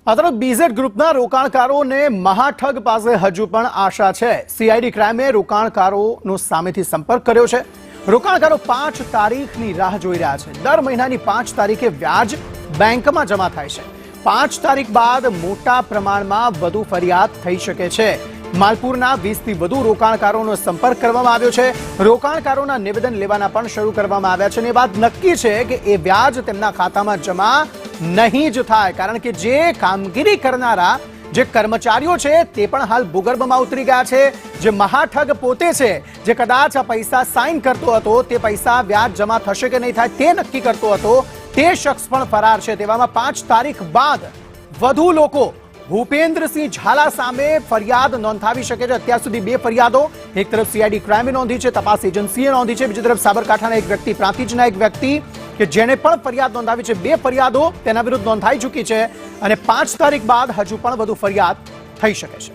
આ તરફ બીઝેડ ગ્રુપના રોકાણકારોને મહાઠગ પાસે હજુ પણ આશા છે। સીઆઈડી ક્રાઇમે રોકાણકારોનો સામેથી સંપર્ક કર્યો છે। રોકાણકારો 5 તારીખની રાહ જોઈ રહ્યા છે। દર મહિનાની 5 તારીખે વ્યાજ બેંકમાં જમા થાય છે। 5 તારીખ બાદ મોટા પ્રમાણમાં વધુ ફરિયાદ થઈ શકે છે। માલપુરના 20 થી વધુ રોકાણકારોનો સંપર્ક કરવામાં આવ્યો છે। રોકાણકારોના નિવેદન લેવાના પણ શરૂ કરવામાં આવ્યા છે અને એ વાત નક્કી છે કે એ વ્યાજ તેમના ખાતામાં જમા નહીં જ થાય, કારણ કે જે કામગીરી કરનારા જે કર્મચારીઓ છે તે પણ હાલ ભૂગર્ભમાં ઉતરી ગયા છે। જે મહાઠગ પોતે છે, જે કદાચ આ પૈસા સાઇન કરતો હતો, તે પૈસા વ્યાજ જમા થશે કે નહીં થાય તે નક્કી કરતો હતો, તે શખ્સ પણ ફરાર છે। તેવામાં 5 તારીખ બાદ વધુ લોકો ભૂપેન્દ્રસિંહ ઝાલા સામે ફરિયાદ નોંધાવી શકે છે। અત્યાર સુધી 2 ફરિયાદો એક તરફ સીઆઈડી ક્રાઇમે નોંધી છે, તપાસ એજન્સીએ નોંધી છે, બીજી તરફ સાબરકાંઠાના એક વ્યક્તિ, પ્રાંતિજના એક વ્યક્તિ કે જેણે પણ ફરિયાદ નોંધાવી છે। 2 ફરિયાદો તેના વિરુદ્ધ નોંધાઈ ચૂકી છે અને 5 તારીખ બાદ હજુ પણ વધુ ફરિયાદ થઈ શકે છે।